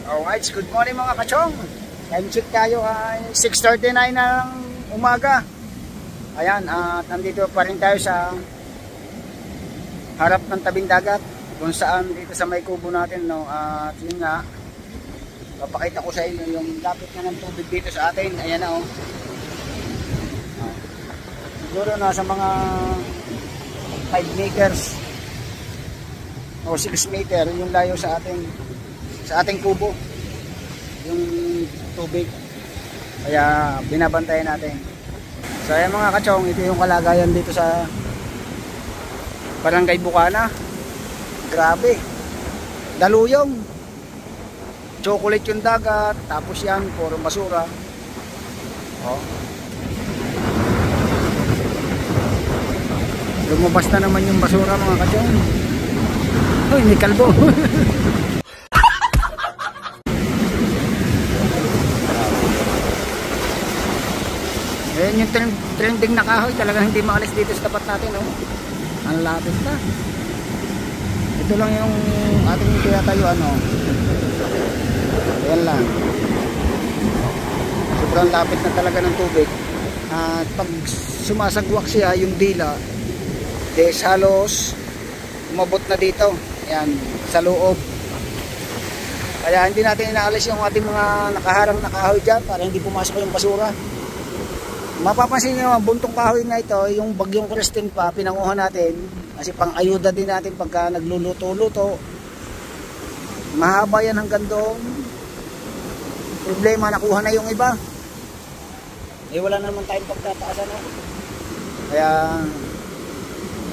Alright, good morning mga kachong. Time check tayo ay 6:39 ng umaga. Ayan, at nandito pa rin tayo sa harap ng tabing dagat kung saan dito sa may kubo natin, no? At yun nga, papakita ko sa inyo yung lapit na ng tubig dito sa atin. Ayan na, oh. Siguro nasa mga 5 meters o 6 meter yung layo sa ating kubo yung tubig, kaya binabantayan natin. So ayan mga kachong, ito yung kalagayan dito sa Barangay Bukana. Grabe, daluyong, chocolate yung dagat, tapos yan puro basura. Oh, lumabas na naman yung basura mga kachong. Uy, may kalbo. Ayan yung trending na kahoy, talagang hindi maalis dito sa tapat natin, oh. Ang lapit na. Ito lang yung ating tinatayuan, oh. Ayan lang. Sobrang lapit na talaga ng tubig. At pag sumasagwak siya, yung dila, des halos umabot na dito. Ayan, sa loob. Kaya hindi natin inaalis yung ating mga nakaharang na kahoy dyan para hindi pumasok yung basura. Mapapansin nyo, ang buntong kahoy na ito, yung bagyong Christine pa, pinanguha natin kasi pang ayuda din natin pagka nagluluto-luto. Mahaba yan hanggang doon. Problema, nakuha na yung iba. Eh wala naman tayong pagtataasan, no? Kaya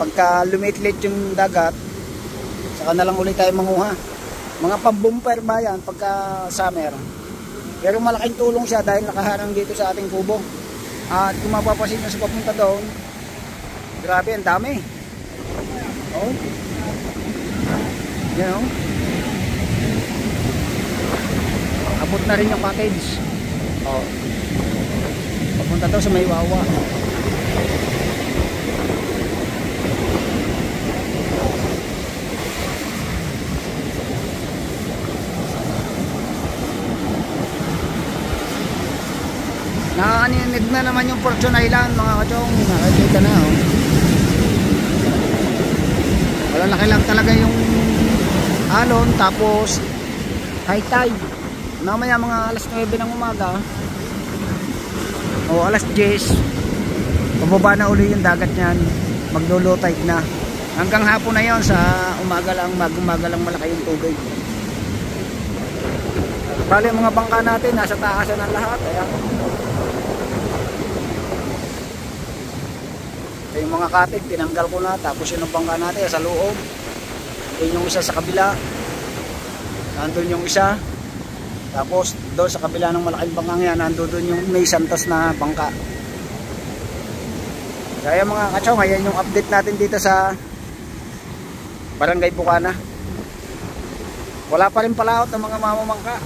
pagka lumitlit yung dagat, saka na lang ulit tayo manguha. Mga pambumper ba yan pagka summer. Pero malaking tulong siya dahil nakaharang dito sa ating kubo. At kung mapapasin nyo sa papunta doon, grabe, ang dami. Oh. Yan, oh. Abot na rin yung package. Oh. Papunta daw sa may Wawa. Nakaninig na naman yung Fortune Island mga kachong. Nakikita na, oh. Wala laki lang talaga yung alon. Tapos high tide. Mamaya mga alas 9 ng umaga o alas 10, pababa na uli yung dagat nyan. Maglo-low tide na. Hanggang hapon na yon, sa umaga lang, mag-umaga lang malaki yung tubig. Bali mga bangka natin nasa taasan ng lahat. Kaya yung mga katig tinanggal ko na, tapos yung bangka natin sa loob. Yun yung isa sa kabila, nandun yung isa, tapos doon sa kabila ng malaking bangkang yan, nandun yung may santos na bangka. Kaya mga kachong, ayan yung update natin dito sa Barangay Bukana. Wala pa rin palaot ng mga mamamangka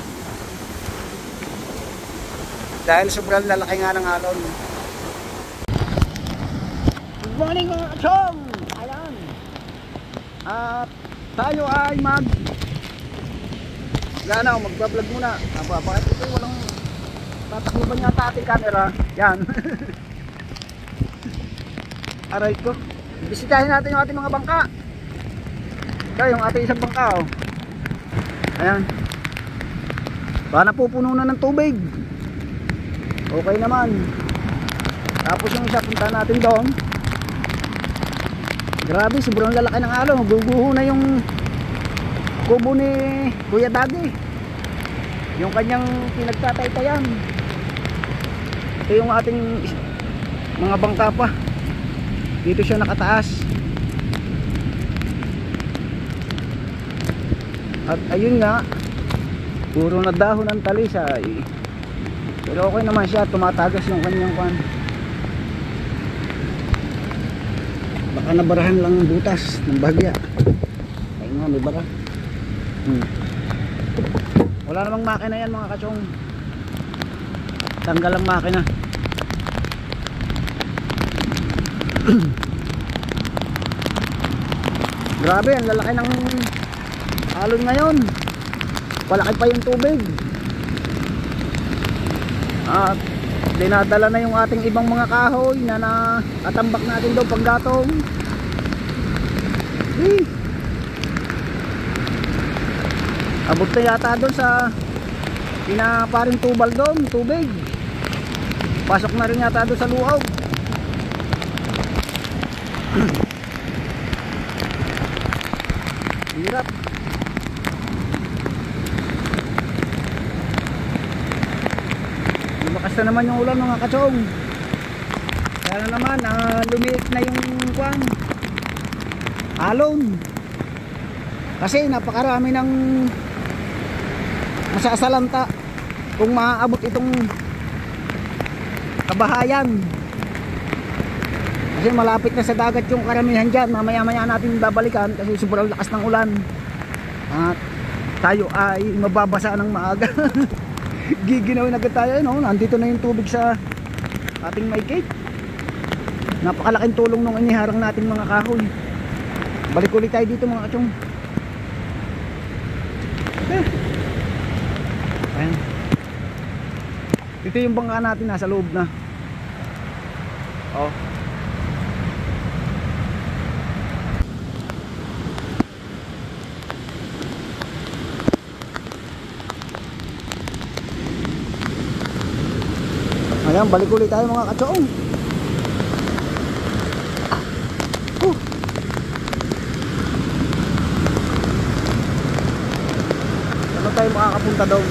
dahil sobrang lalaki nga ng alon. Good morning mga kachong! Ayan, at tayo ay magbablog muna. Bakit ito walang tatakluban yata ating camera? Yan. Aray ko, bisitahin natin yung ating mga bangka. Ito yung ating isang bangka, oh. Ayan, baka napupuno na ng tubig. Okay naman. Tapos yung isa, punta natin doon. Grabe, sobrang lalaki ng alon. Guguho na yung kubo ni Kuya Daddy, yung kanyang pinagtataytayan. Ito yung ating mga bangka pa. Dito siya nakataas. At ayun nga, puro na dahon ng talisay. Pero okay naman siya, tumatagas yung kanyang kwan. Baka nabarahan lang ng butas ng bagya. Ayun nga, may bara. Wala namang makina yan mga kachong. Tanggal ang makina. Grabe, ang lalaki ng alon ngayon. palaki pa yung tubig. At dinadala na yung ating ibang mga kahoy na nakatambak natin doon paggatong. Abot na yata doon sa pinaparing tubal doon, tubig. Pasok na rin yata doon sa luaw. Hirap. Lumakas na naman yung ulan mga katsong. Kaya na naman lumiit na yung kwan, alon. Kasi napakarami ng masasalanta kung maaabot itong kabahayan. Kasi malapit na sa dagat yung karamihan dyan. Mamaya maya natin babalikan kasi sobrang lakas ng ulan. At tayo ay mababasa ng maaga. Giginawin agad tayo, no? Nandito na yung tubig sa ating may cake. Napakalaking tulong nung iniharang natin mga kahoy. Balik ulit tayo dito mga katsong. Ayan. Ito yung bangka natin, nasa loob na. Oh. Ayan, balik ulit tayo mga katsong. Ano tayo makakapunta doon?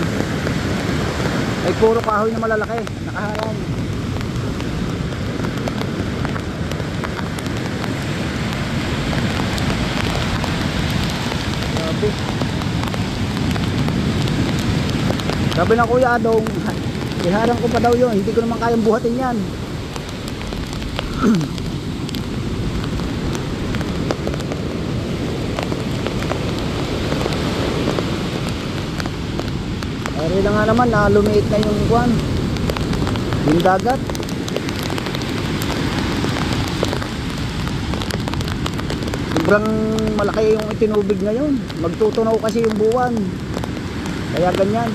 Ay puro kahoy na malalaki, nakaharang. Grabe. Sabi na Kuya Adong, iharang ko pa daw yun, hindi ko naman kayang buhatin yan. Ari na nga naman na lumiit na yung kwan, yung dagat. Sobrang malaki yung itinubig ngayon. Magtutunaw kasi yung buwan, kaya ganyan.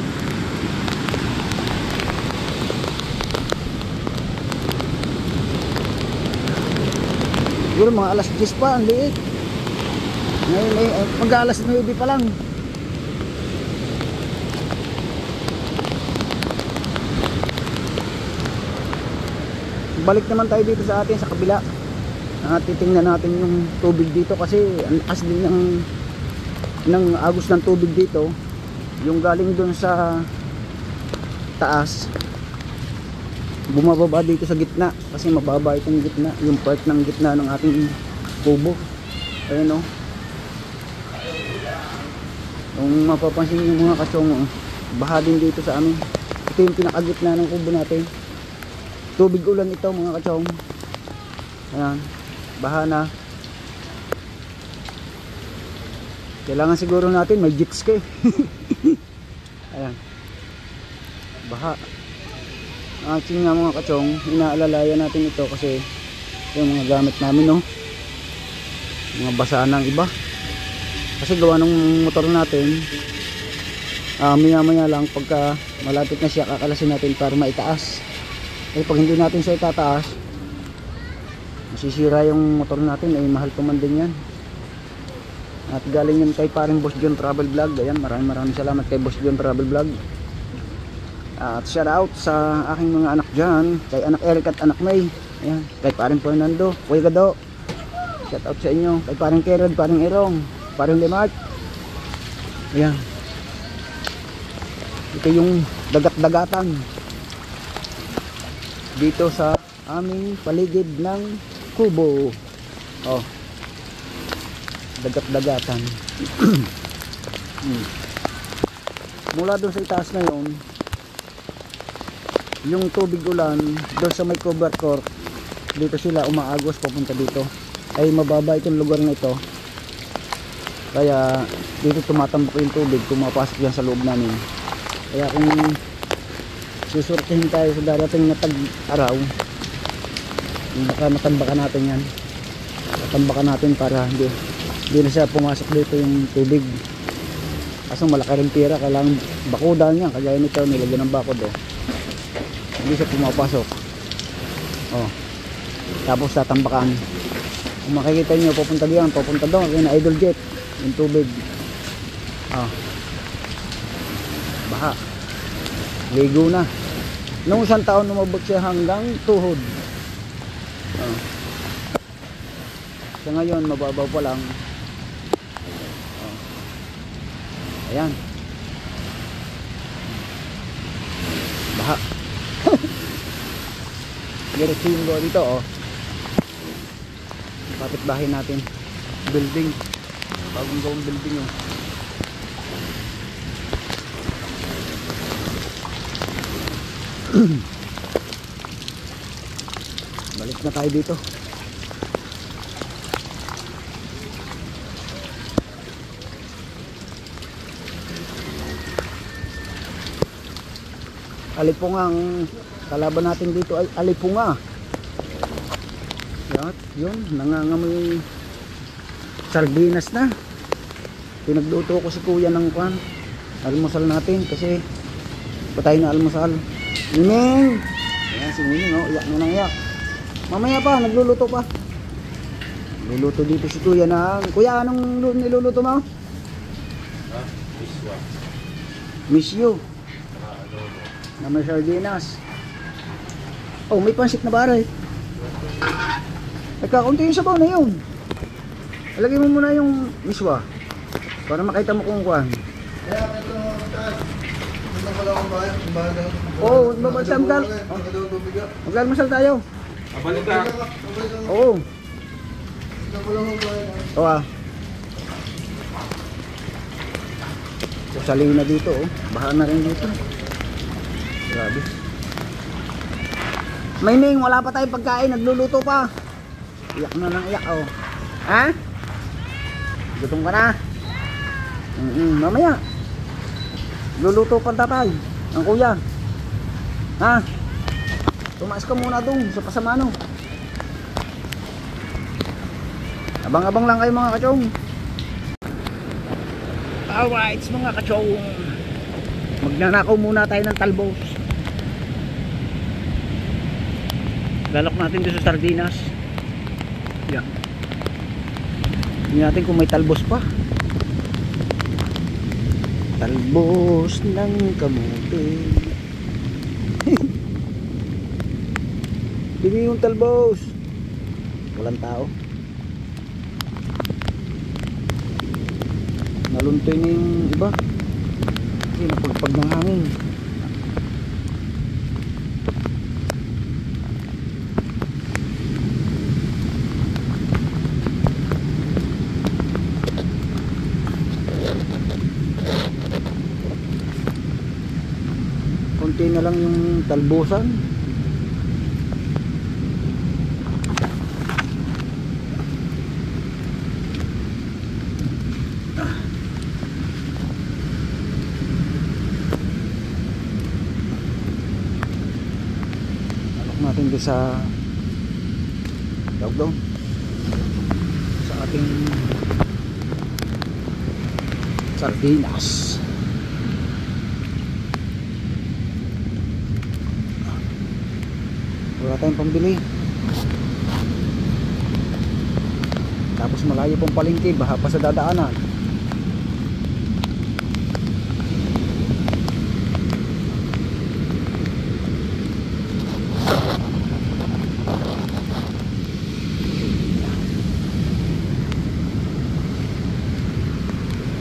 Siguro mga alas 10 pa, ang liit. Ngayon mag-alas 9 pa lang. Balik naman tayo dito sa atin sa kabila. Titingnan natin yung tubig dito kasi ang lakas din ng agos ng tubig dito. Yung galing dun sa taas, bumababa dito sa gitna kasi mababa itong gitna, yung part ng gitna ng ating kubo. Ayan o. Kung mapapansin yung mga kasyong, baha din dito sa amin. Ito yung pinakagitna ng kubo natin. Tubig ulan ito mga kasyong. Ayan, baha na. Kailangan siguro natin may jet ski. Ayan, baha. Ating nga mga katsong, inaalalayan natin ito kasi yung mga gamit namin, no, mga basa ng iba kasi gawa ng motor natin. Maya maya lang pagka malapit na siya kakalasin natin para maitaas. Kasi pag hindi natin siya itataas, masisira yung motor natin, ay mahal pa man din yan. At galing yan kay paring Boss John Travel Vlog. Ayan, maraming salamat kay Boss John Travel Vlog. At shout out sa aking mga anak dyan, kay anak Eric at anak May. Ayan, kay paring Fernando, Kuya Gado. Shout out sa inyo, kay paring Kerod, paring Erong, paring Lemart. Ayan, ito yung dagat-dagatan dito sa aming paligid ng kubo. Oh, dagat-dagatan. Mula doon sa itaas na yun, yung tubig ulan doon sa may cover court, dito sila umaagos papunta dito. Ay mababa itong lugar na ito, kaya dito tumatambok yung tubig, pumapasok yan sa loob namin. Kaya kung susurtihin tayo sa darating na tag-araw, natambakan natin yan, natambakan natin para hindi na siya pumasok dito yung tubig. Kaso malaki rin tira, kailangan bakudan niya. Kagaya nito, nilagyan ng bakod oh. Hindi siya pumapasok. Oh. Tapos tatambakan. Kung makikita nyo, pupunta diyan, pupunta doon. Kaya na idle jet. Yung tubig. Oh. Baha. Ligo na. Nung isang taon lumabot siya hanggang tuhod. Oh. So ngayon, mababaw pa lang. Oh. Ayan. Baha. Diretso yung buwan dito oh. Kapitbahay natin. Building. Bagong gawang building oh. Balik na tayo dito. Alipungang kalaban natin dito ay alipunga. Yun, nangangamoy sardinas na. Pinagluto ko si kuya ng kwan. Almusal natin kasi patay na almusal. Miming! Ayan si Miming oh, iyak na nang iyak. Mamaya pa, nagluluto pa. Luluto dito si kuya ng... Kuya, anong niluluto mo? Miss you. Na may sardinas. Oh, may pansit na baray. Nagkakunti yung sabaw na yun. Ilagay mo muna yung miswa para makita mo kung kuhan. Oo, mabalsamdal. Maglalmasal tayo. Abalik ka. Oo. Oo ah. Sasali na dito oh. Baha na rin dito. Grabe. Mayming, wala pa tayong pagkain. Nagluluto pa. Iyak na nang iyak oh. Ha? Gutom ka na? Mamaya. Luluto pa tatay. Ang kuya. Ha? Tumaas ka muna doon sa pasamano. Abang-abang lang kayo mga kachong. Alright mga kachong. Magnanakaw muna tayo ng talbos. Lalok natin doon sa sardinas. Yan. Tingnan natin kung may talbos pa. Talbos ng kamote. Bili yung talbos. Walang tao. Naluntoy na yung iba. Kasi napagpag ng hangin. Konti na lang yung talbosan. Alok natin doon sa down sa ating sardinas. Wala tayong pambili. Tapos malayo pong palengke, baha pa sa dadaanan.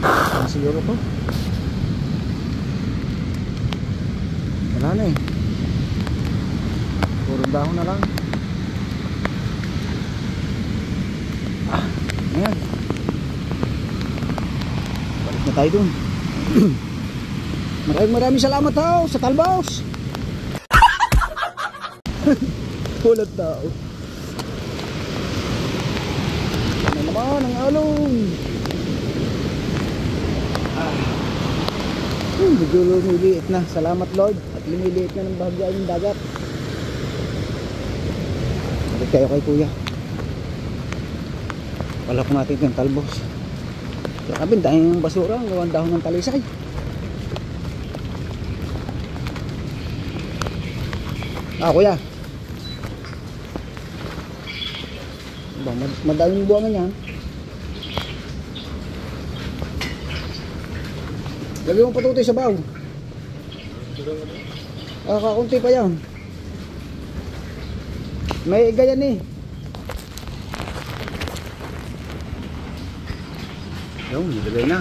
Ano siguro to? Wala na eh. Puro dahon na lang. Ayan. Balik na tayo dun. Maraming salamat tao sa talbos. Walang tao. Ano naman ang along. Medyo lumiliit na. Salamat Lord. At lumiliit na ng bahagyan yung dagat. Balik tayo kay kuya. Wala ko natin yung talbos. Grabe, dahil basura, ang gawang dahon ng talisay. Kuya. Madaming buwangan yan. Lagi mong patutoy sa baw. Kakunti pa yan. May gayan eh. Yung nilagay na.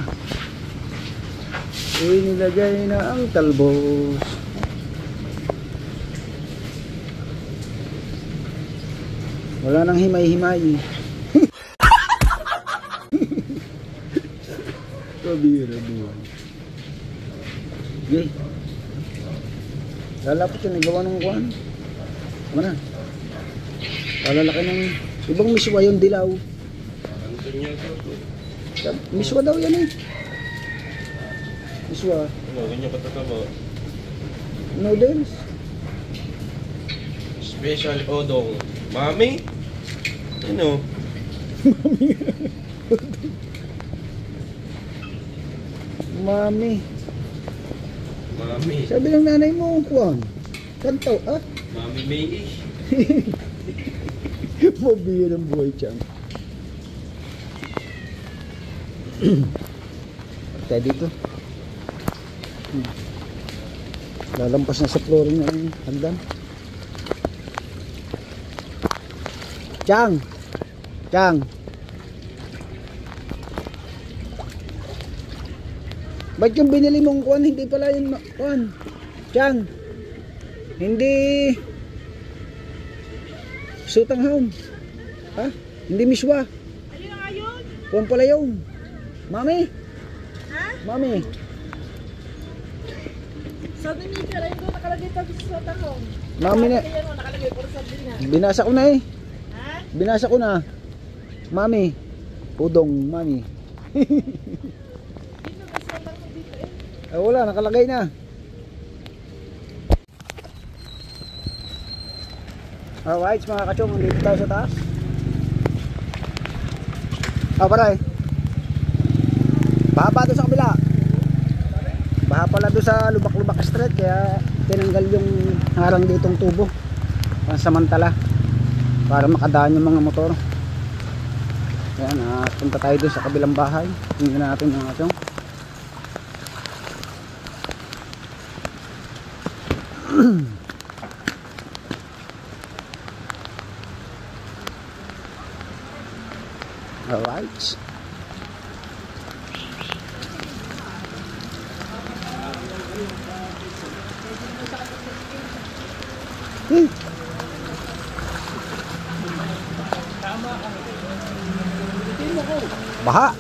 Nilagay na ang talbos. Wala nang himay-himay. Kabira buwan. Okay. Lalapit yun, nagawa ng kuwan. Tama na. Palalaki ng ibang miswa yung dilaw. Miswa daw yan eh. Miswa. Ganyan patataba. Noodles. Special odong. Mami? Ano? Mami. Mami. Sabi ng nanay mo, kuwan. Kantaw, ah? Mami May-ish. Mabiyar ang buhay tiyang. Kaya dito. Lalampas na sa flooring ng hagdan. Chang! Chang! Ba't yung binili mong kuwan, hindi pala yung kuwan? Chang! Hindi sutang home. Ha? Hindi miswa. Ayun nga yun. Kuwan pala yung Mami! Ha? Mami! So, nangyay lang doon nakalagay pa sa tahong. Mami na! Kaya mo nakalagay puro sardinas. Binasa ko na eh. Ha? Binasa ko na. Mami. Udong, mami. Hindi na sa tahong dito eh. Wala, nakalagay na. Alright, mga kachong, dito tayo sa taas. Paray. Baha pa doon sa kabila. Baha pala doon sa lubak-lubak street, kaya tinanggal yung harang ditong tubo. Pansamantala. Para makadaan yung mga motor. Ayan, punta tayo doon sa kabilang bahay. Tingnan natin mga kachong. Alright. Baha.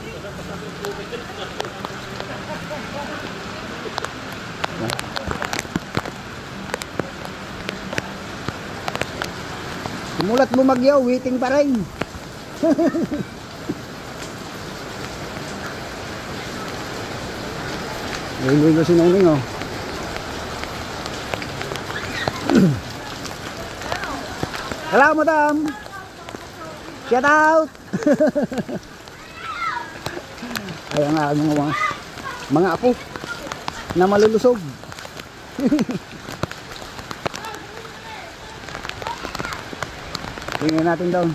Sumulat bumagyo, waiting pa rin. Ligo si Neng oh. Hello madam. Shout out. Ayan nga mga apo na malulusog. Tingnan natin daw.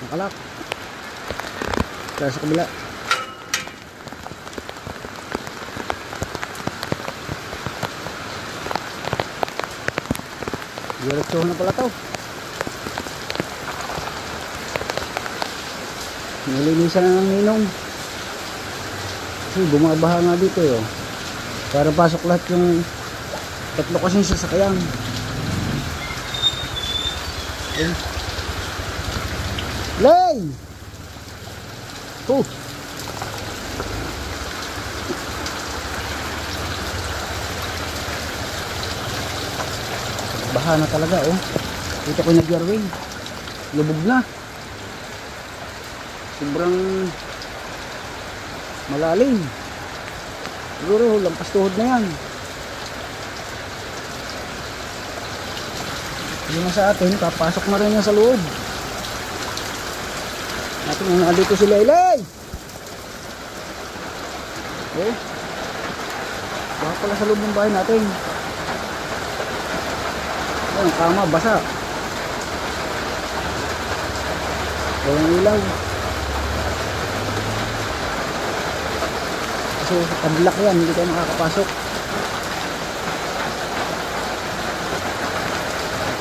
Nakalak. Kaya sa kabila. Diretso na pala to. Nilinisan na ng ninong. Kasi bumabaha nga dito eh. Oh. Para pasok lahat yung tatlo kasing sasakyan. Lay! Oh! Baha na talaga oh. Dito ko nag-yarwing. Lubog na. Sobrang malalim. Siguro lampas tuhod na yan. Yung sa atin, papasok na rin yan sa loob. Natin nga dito si Laylay. Oh. Baka pala sa loob ng bahay natin. Ayan, kama, basa. Walang ilaw. Kasi padlock yan, hindi tayo makakapasok.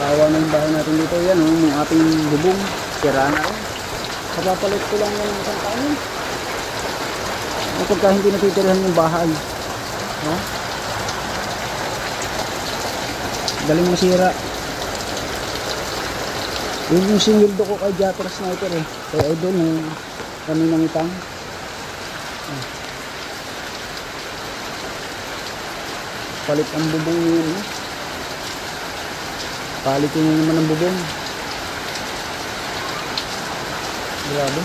Nakawa na yung bahay natin dito. Yan, yung ating bubong. Sira na rin. Kapapalit ko lang yan ng isang taon. Pagka hindi natitirahan yung bahay. No? Galing masira. Yun yung sinildo ko kay Japper Sniper eh. Kaya idol yung kami ng itang. Palit ang bubong niya. No? Palit yun naman ang bubong. Grabe.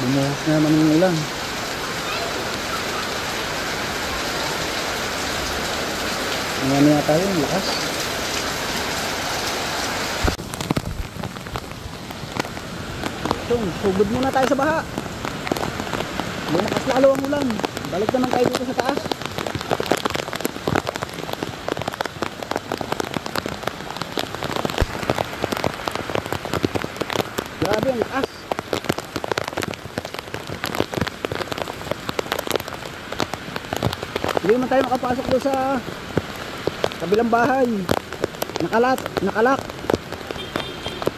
Bumuhos na naman yung ulan. Maya tayo, lakas. Sugod muna tayo sa baha. Lumakas lalo ang ulan. Balik naman tayo dito sa taas. Grabe ang lakas. Hindi naman tayo makapasok doon sa kabilang bahay. Nakalak.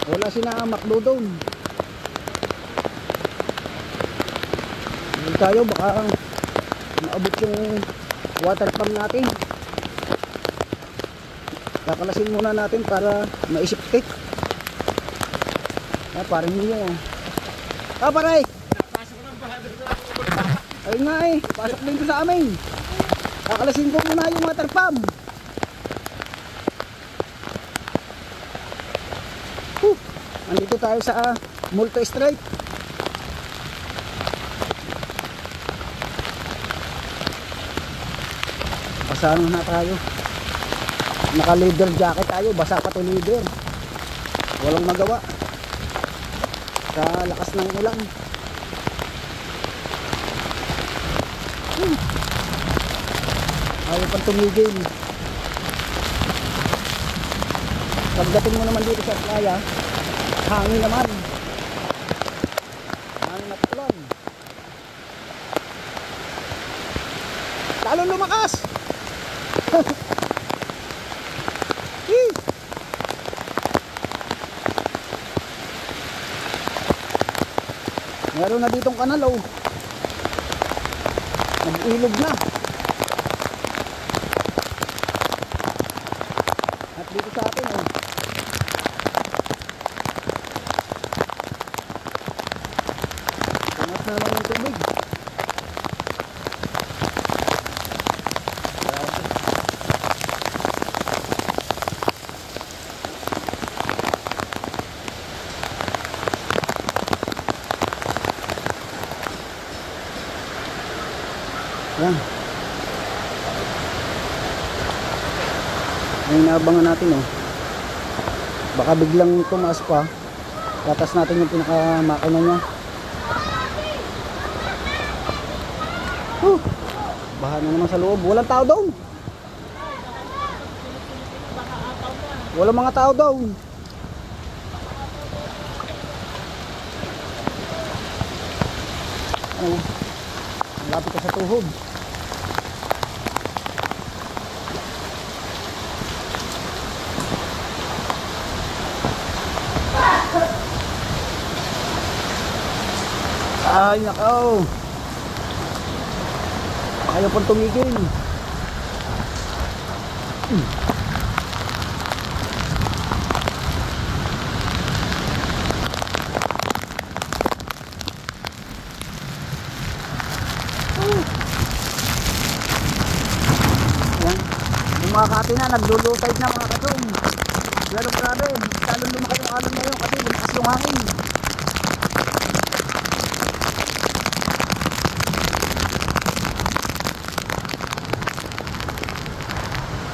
Wala sinamakdo doon. Hindi tayo baka maabot yung water pump natin. Kakalasin muna natin para maisiptik. Parang hindi yun. Paray! Ayun nga eh, pasok din ko sa amin. Kakalasin ko muna yung water pump. Andito tayo sa Multo Street. Basano na tayo. Naka leather jacket tayo, basa pa to leather. Walang magawa sa lakas ng ulan. Ayaw pang tumigil. Pagdating mo naman dito sa playa, hangin naman. Hangin at ulan. Lalong lumakas. Meron na ditong kanal oh. Nag-ilog na. At dito sa atin oh. Tumas na naman yung tubig. Yan. May naabangan natin oh. Baka biglang tumaas pa. Tatas natin yung pinakamakina niya. Baha na naman sa loob. Walang tao doon. Walang mga tao doon. Oh. Lapit ka sa tuhod. Ay nakaw. Ayaw pang tumigil. Yan. Yung mga kati na naglulutay na mga kasong. Pero grabe, lalong lumaki yung alon ngayon kasi lumakas yung hangin.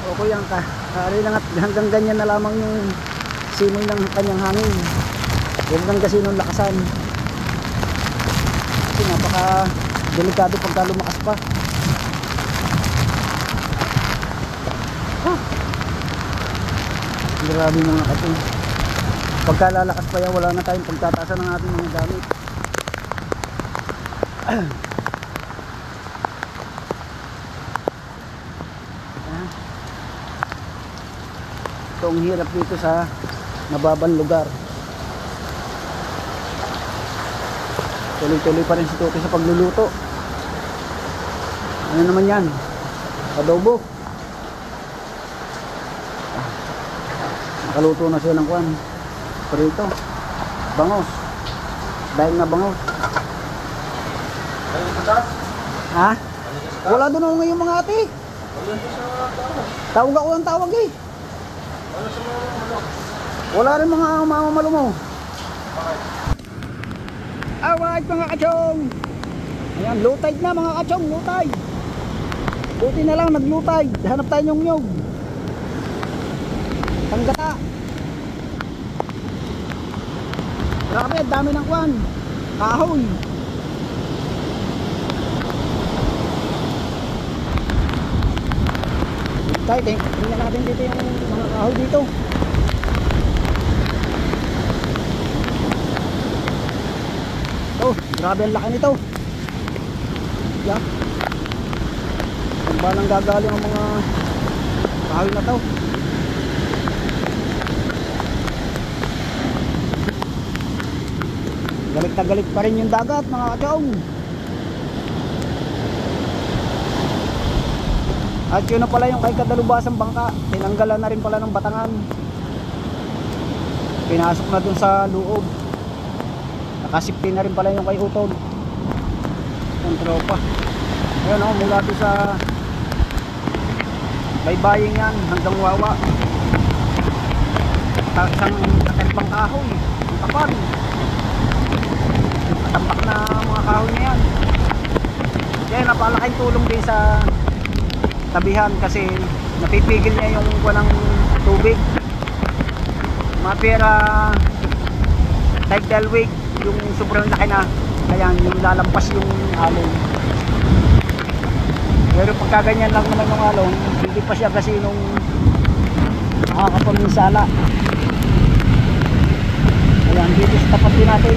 Okay yan ka. Lang at hanggang ganyan na lamang yung simoy ng kanyang hangin. Huwag lang kasi nung lakasan. Kasi napaka delikado pagka lumakas pa. Grabe mga kating. Pagka lalakas pa yan, wala na tayong pagtatasan ng ating mga gamit. Ito ang hirap dito sa nababang lugar. Tuloy-tuloy pa rin si Tuti sa pagluluto. Ano naman yan? Adobo. Nakaluto na siya ng kwan. Prito. Bangos. Dahil na bangos. Ha? Wala doon ako ngayon mga ate. Tawag ako ng tawag eh. Wala rin mga mamamalo mo. Alright mga kachong. Ayan, low tide na mga kachong, low tide. Buti na lang nag-low tide. Hanap tayo ng nyog. Panggata. Grabe, dami ng kwan. Kahoy. Tayo, tingnan natin dito yung mga kahoy dito. Oh, grabe ang laki nito. Yan. Saan ba nang gagaling ang mga kahoy na to? Galit na galit pa rin yung dagat mga kachong. At yun na pala yung kay Kadalubasang bangka. Tinanggalan na rin pala ng batangan. Pinasok na dun sa loob. Nakasipti na rin pala yung kay Utol. Yung tropa. Ayun o, mula doon sa baybayin yan hanggang Wawa. Isang katempang kahoy. Ang kapal. Matambak na mga kahoy na yan. Kaya napalaking tulong din sa tabihan kasi napipigil niya yung kuwanang tubig. Mapira tidal wave yung sobrang laki na, kaya yung lalampas yung alon. Pero pagka ganyan lang naman yung alon, hindi pa siya kasi nung nakakapaminsala. Kaya dito sa tapat din natin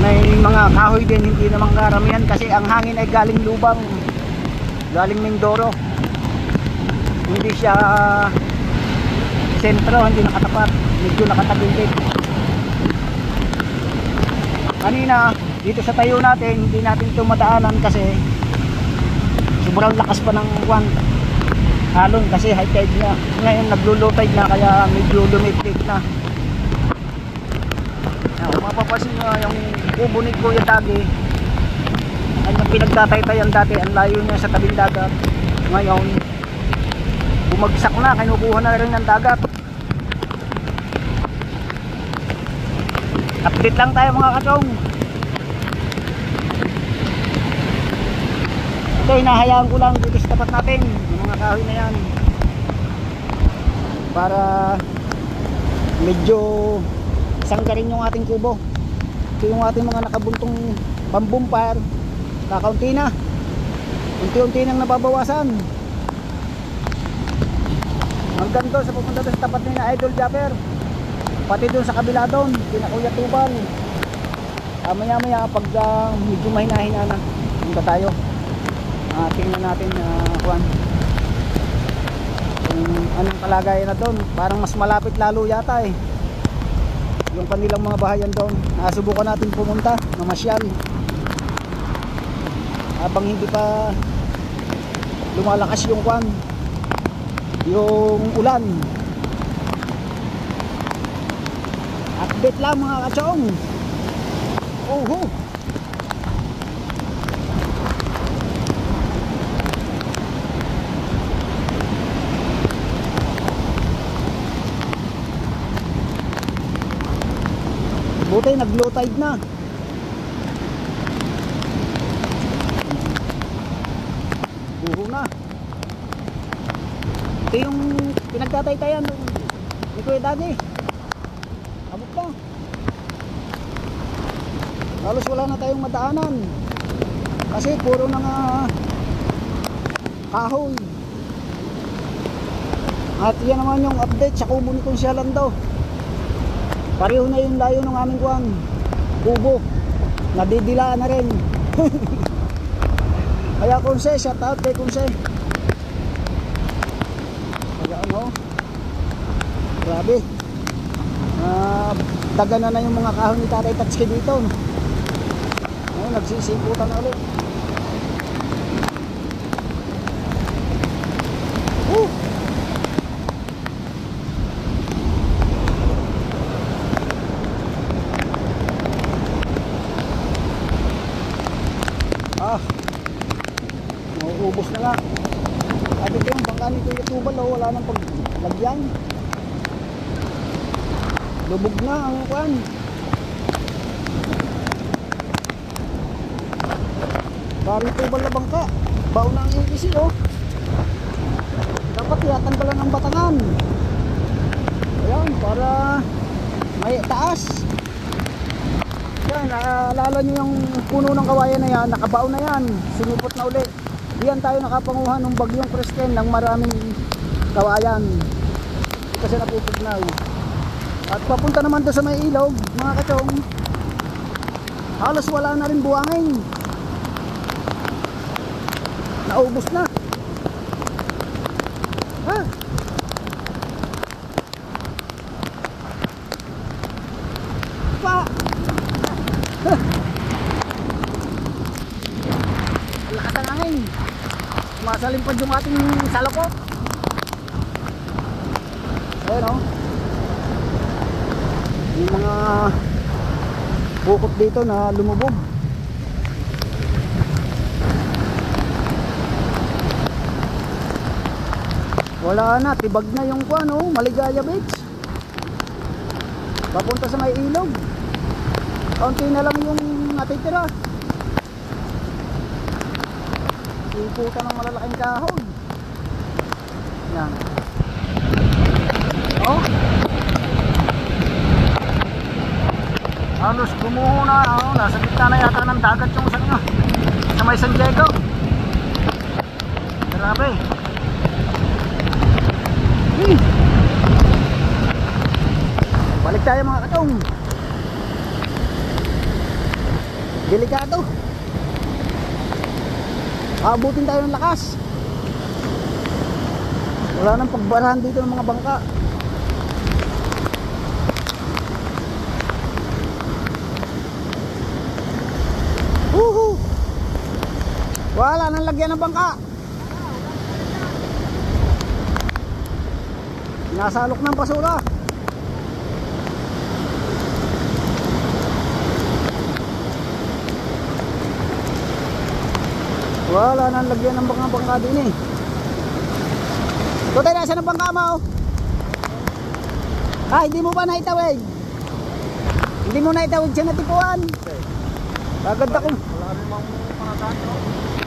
may mga kahoy din, hindi naman karamihan kasi ang hangin ay galing lubang, galing Mindoro. Hindi siya sentro, hindi nakatapat, medyo nakatagilid. Kanina dito sa tayo natin, hindi natin ito madaanan kasi sobrang lakas pa ng alon kasi high tide na. Ngayon naglo-low tide na kaya medyo lumipit na. Kung mapapansin nyo yung kubo ni Kuya Dagi, ang pinagtataytayan dati, ang layo niya sa tabing dagat. Ngayon bumagsak na, kinukuha na rin ng dagat. Update lang tayo mga kachong. Ito, hinahayaan ko lang dito sa tapat natin yung mga kahoy na yan para medyo sanggarin yung ating kubo. Ito yung ating mga nakabuntong pambumpar, kakaunti na, unti-unti nang nababawasan hanggang doon sa pupunta doon sa tapat ni na Idol Japper, pati doon sa kabila doon kina Kuya Tubal. Maya maya pag medyo mahina-hina na punta tayo, tingnan natin kung anong kalagayan na doon. Parang mas malapit lalo yata yung kanilang mga bahayan doon. Nasubukan natin pumunta, namasyal habang hindi pa lumalakas yung yung ulan. Update lang mga kachong. Oho, buti nag-low tide na. buho na. Ito yung pinagtataytayan ni Kuya Daddy. Abot na. Halos wala na tayong madaanan. Kasi puro na nga kahoy. At yan naman yung update sa kubo ni Konsyalan daw. Pareho na yung layo ng aming kubo. Nadidilaan na rin. Kaya Konse, shout out kay Konse. Kaya ano, grabe. Daga na yung mga kahoy ni Tatay Tatsuki dito. Ngayon, nagsisiputan na ulit. Mauubos na nga. At ito yung bangka ni Kuya Tubal, wala nang paglagyan. Lubog na ang kuwan. Bari Tubal na bangka. Baon na ang APC dapat yatanggalan ng batangan. Ayan, para may taas. Yan, naalala nyo yung puno ng kawayan na yan, nakabaon na yan, sinupot na uli. Diyan tayo nakapanguhan ng bagyong Kristen ng maraming kawayan kasi napupugnaw. At papunta naman doon sa may ilog, mga kachong, halos wala na rin buwangin. Naubos na. Ha? Pa! Lakas ang hangin. Masalimpad yung ating salakot. Ayan o. Yung mga bukot dito na lumubog. Wala na, tibag na yung Maligaya Beach. Papunta sa may ilog. Kaunti na lang yung natitira. Iputan ng malalaking kahoy. Yan. Halos gumuho na, nasa gitna na yata ng dagat yung sa may San Diego. Grabe. Balik tayo mga katong. Delikado. Abutin tayo ng lakas. Wala nang pagbarahan dito ng mga bangka. Wala nang lagyan ng bangka. Nasalok ng basura. Wala nang lagyan ng bangka din eh. Tutay, nasa ng bangka mo? Hindi mo ba naitawid? Hindi mo naitawid siya natipuan? Kaganda kong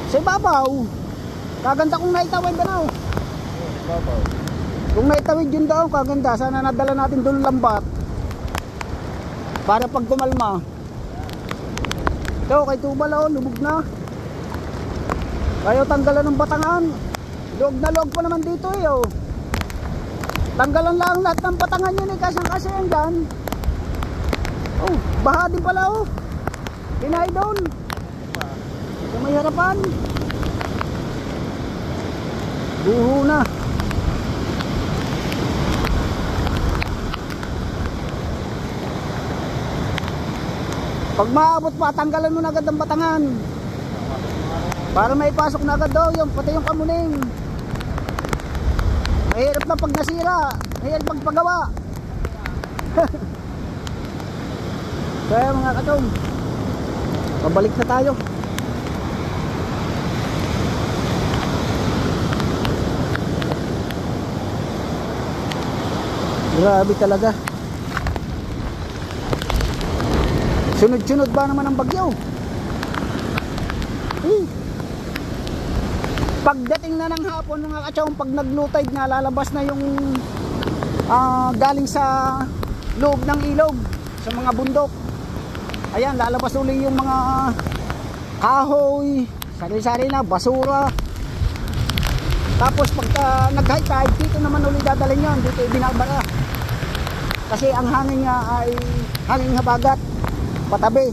sa ibabaw. Kaganda kong naitawid na. Kung naitawid yun daw, kaganda. Sana nadala natin doon lambat para pag kumalma. Ito kay Tubal lubog na. Kayo tanggalan ng batangan. Log na log pa naman dito Tanggalan lang lahat ng batangan yun Kasyang-kasya yan dyan. Baha din pala Pinay doon sa may harapan. Buho na. Pag maabot pa, tanggalan mo na agad ang batangan para may pasok na agad pati yung kamuning. Mahirap na pag nasira, mahirap pagpagawa. Kaya mga katong, pabalik na tayo. Grabe talaga. Sunod-sunod ba naman ang bagyo? Pagdating na ng hapon mga katsong, pag nag-low tide na, lalabas na yung galing sa loob ng ilog, sa mga bundok. Ayan, lalabas uli yung mga kahoy, sari-sari na, basura. Tapos pagka nag-high tide, dito naman uli dadalhin yan, dito ibinabara. Kasi ang hangin nga ay hangin habagat, patabi.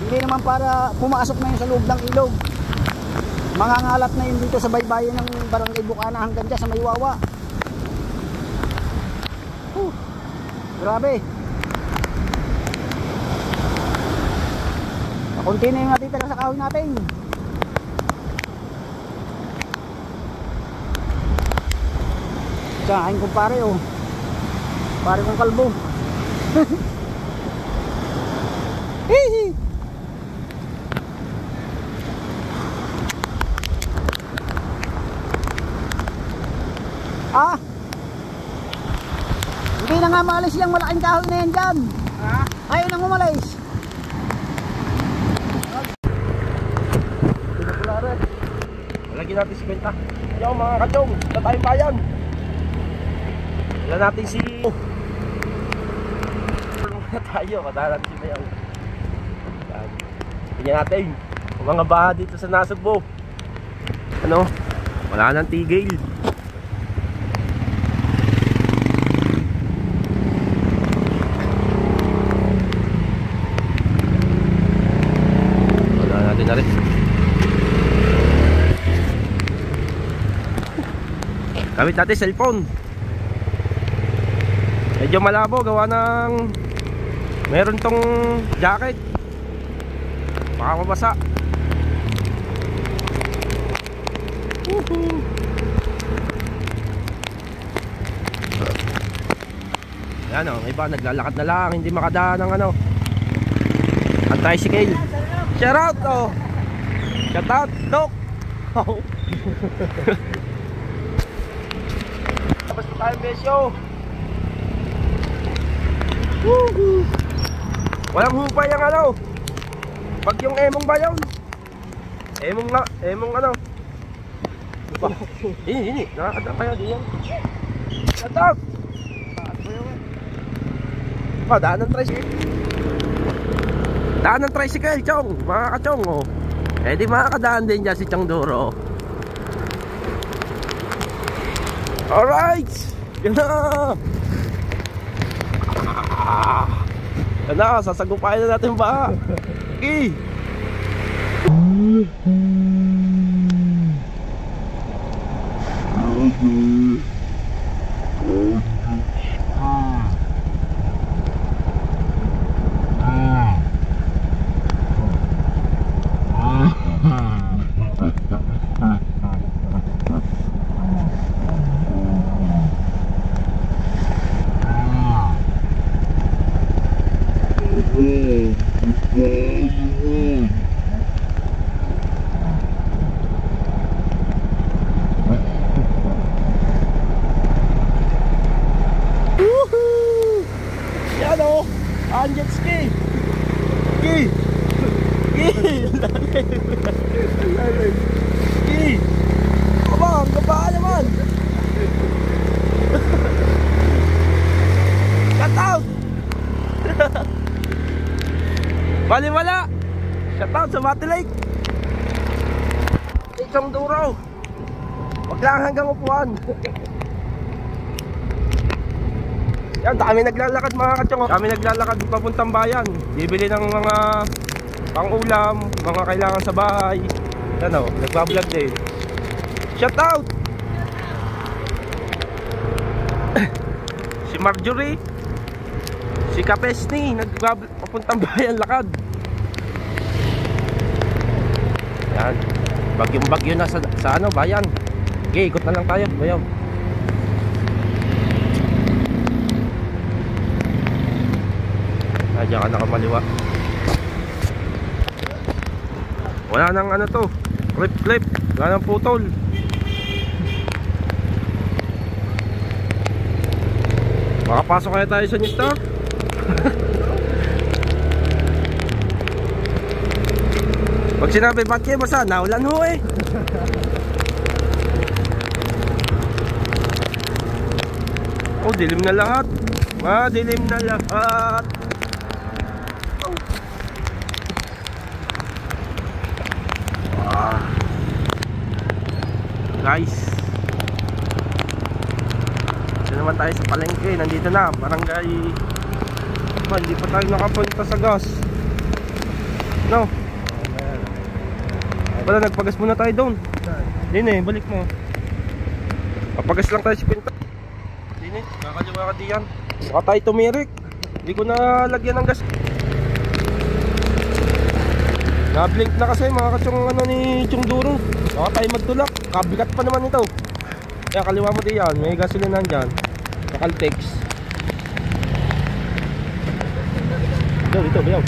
Hindi naman para pumasok na yun sa loob ng ilog. Mangangalat na yun dito sa baybayin ng Barangay Bukana hanggang dyan sa Maywawa. Grabe. Kunti na yung natitira sa kahoy natin. Kain kong pare oh. Pare kong kalbo. Hihi. Ah. Hindi na nga maalis yung malaking kahoy na yan dyan. Ayaw nang umalis. Lagyan natin si Benta. Yo mga kachong, na tayong bayan. Wala natin si... na tayo, kadalan si Bayaw. Tingnan natin ang mga baha dito sa Nasugbo. Ano? Wala nang tigil. Wala natin na rin. Gamit natin cellphone. Medyo malabo gawa ng meron tong jacket. Baka mabasa. Yan o, iba naglalakad na lang, hindi makadaan ng ano, ang tricycle. Shout out oh. Shout out Doc. Tapos pa tayo besyo. Walang hupay ang ano. Pag yung emong ba yun? Emong ano. Ini nakakadaan kayo diyan. Shout out. Daan ng tricycle. Daan ng tricycle, Chong. Mga kachong oh. Eh di makakadaan din dyan si Chong Duro. Alright. Yan na. Yan na, sasagupain na natin ba? Okay. Jet ski. Ski. Ski. Aba, ang gabaan naman. Shout out. Baliwala. Shout out sa Mati Lake. Chong Duro. Wag lang hanggang upuan. Yan, dami naglalakad mga kachong. Dami naglalakad papuntang bayan. Bibili ng mga pang-ulam, mga kailangan sa bahay. Yan o, nagbablog din. Shout out! Si Marjorie, si Kapesni, papuntang bayan lakad. Yan, bagyong-bagyo na sa ano, bayan. Okay, ikot na lang tayo, bayaw. Diyan ka nakamaliwa. Wala nang ano to, clip. Wala nang putol. Makapasok kaya tayo sa New Stock. Pag sinabi, ba't kayo basa? Naulan ho eh. Oh, dilim na lahat. Dilim na lahat. Oh. Guys, ito naman tayo sa palengke. Nandito na, barangay. Hindi pa tayo nakapunta sa gas. No? Wala, nagpagas muna tayo doon. Dine, balik mo. Papagas lang tayo si Pinta. Dine, kakaliwa ka diyan. Saka tayo tumirik. Hindi ko na lagyan ng gas. Na-blink na kasi mga katsong ano ni Chong Duro. Saka tayo magtulak. Kabigat pa naman ito. Kaya kaliwa mo diyan, may gasolinahan dyan. Nakaltex. Ito, bayaw.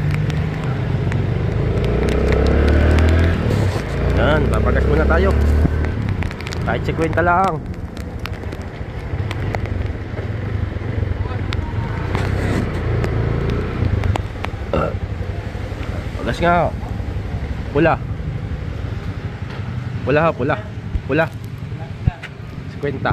Yan, papagas muna tayo. Kahit 50 lang. Pagas nga. Pula. Pula. 50.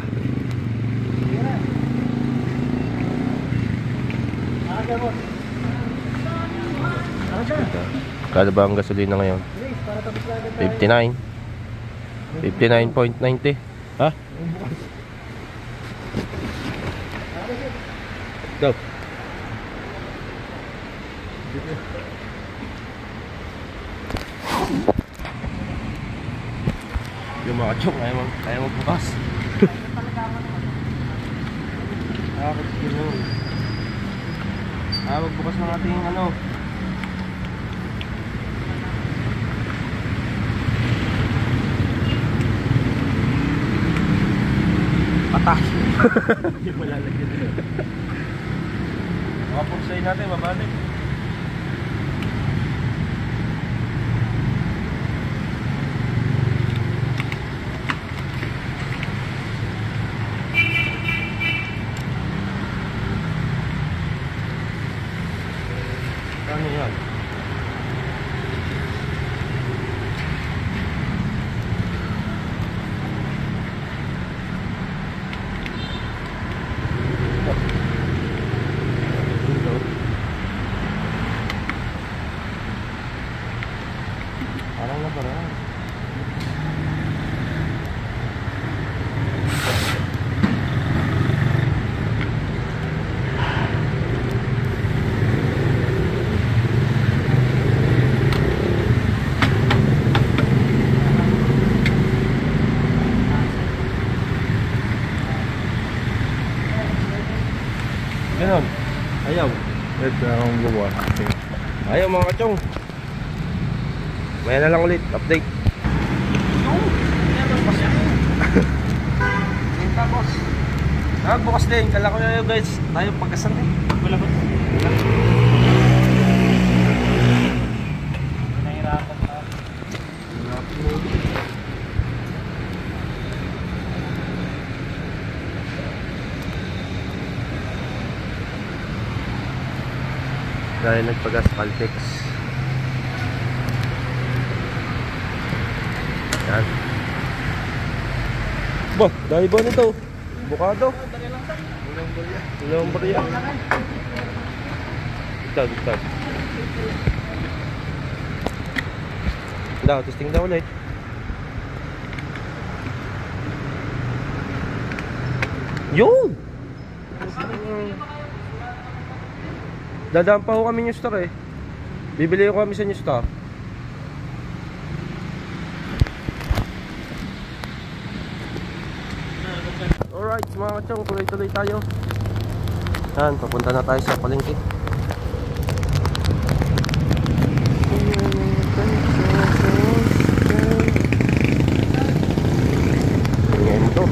Kala ba ang gasolina ngayon? 59. 59.90. Ha? Go. Yung mga chok, ayaw magbukas. Magbukas ng ating ano. Patas. Hindi mo lalagyan. Makapursay natin, mabalik. Ano yan? Parang naparaan. Ganon. Ayaw. Ito ang gawa. Ayaw mga kachong. Maya na lang ulit. Update. Tapos bukas din. Kala ko na guys. Tayo pagkasan eh. Wala ba? Nahirapan na. Dahil nagpagas Caltex. Yan. Ba, dahil ba nito? Bukado. Ulang barya. Itag. Testing daw ulit. Yun! Dadaan pa ho kami New Star eh. Bibili ko kami sa New Star. Alright mga kachong, tuloy-tuloy tayo. Yan, papunta na tayo sa palengke. Tingnan mo to.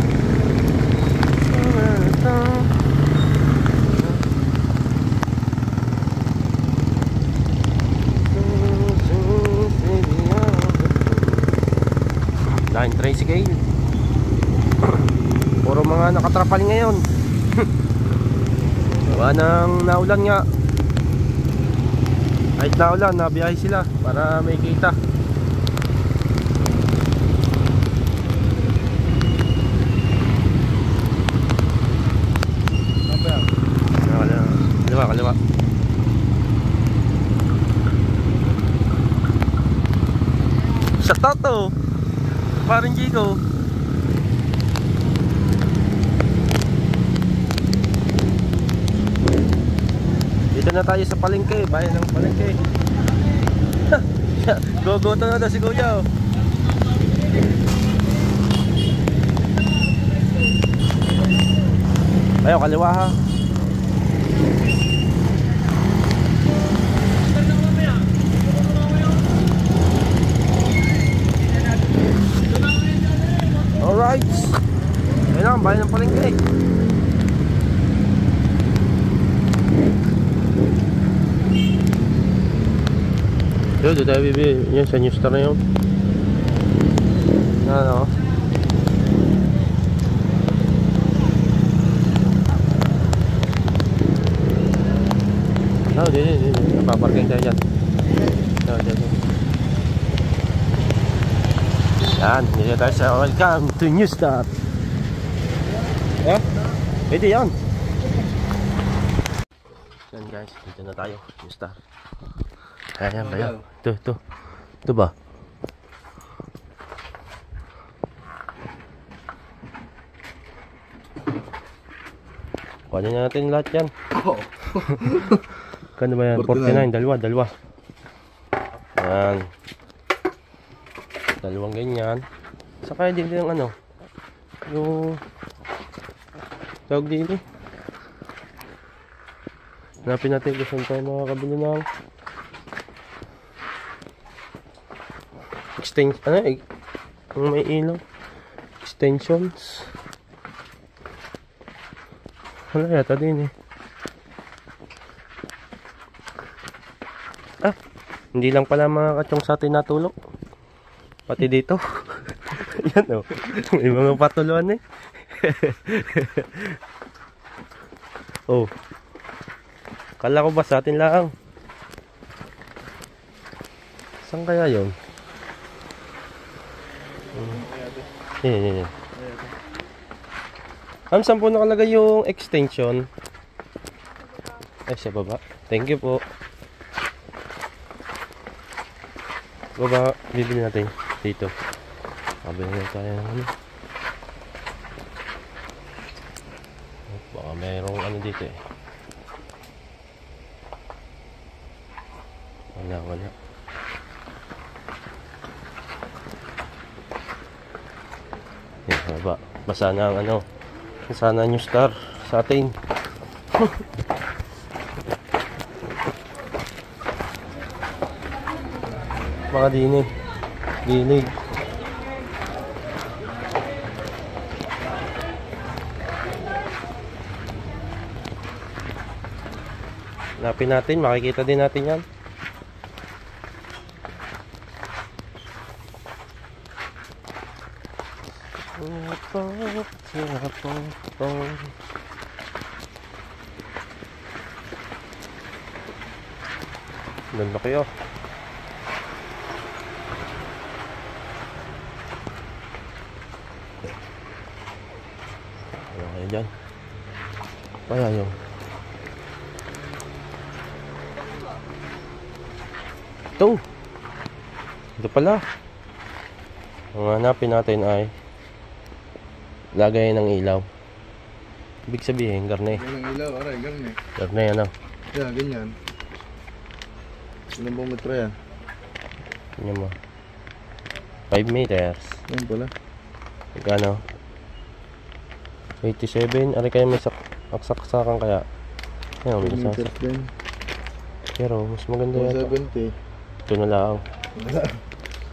Line tricycle. Puro mga nakatrapal ngayon. Gawa nang naulan nga. Kahit naulan, nabiyahe sila para may kita. kaliwa. Shout out to Paring Jigo. Dito na tayo sa palengke, bayan ng palengke. Gogoto na daw si Kuya. Ayaw, kaliwa ha. Alright. Ayun na, bayan ng palengke. Yo, dito tayo bibili. Yan, sa New Star na yun. Ano? Oh, dito. Napaparking tayo dyan. Yan, dito tayo sa welcome to New Star. Pwede yan. Yan guys, dito na tayo. New Star. Ayan ba yan? Ito ba? Kuhanin na natin lahat yan. Kano ba yan? 49, dalawa. Ayan. Dalawang ganyan. Saka din yung ano, yung tawag din eh. Hanapin natin kung saan tayo makakabili ng extension, kung may ilaw, extensions. Wala yata din eh. Hindi lang pala mga katsong sa atin natulog, pati dito. Yan o, may mga patuluan eh. Oh, kala ko ba sa atin lang? Saan kaya yun? Yan. Saan po nakalagay yung extension? Ay, sa baba. Thank you po. Baba, bibili natin dito. Kabili na tayo ng ano. Baka mayroong ano dito eh. Wala. Baba. Basa na ang ano. Sana New Star sa atin. Mga dinig. Hanapin natin, makikita din natin yan. Laki oh. Ano kayo dyan? Kaya yung ito pala. Ang hanapin natin ay lagay ng ilaw. Ibig sabihin, garne. Ng ilaw, aray, garne. Garne, ano? Yeah, ganyan. Ilang bang metro yan? Ganyan mo. 5 meters. Yan pala. Magkano? 87. Aray kaya may saksakan kaya. Ayan, may saksak. Pero mas maganda yata. 170. Ito na lang.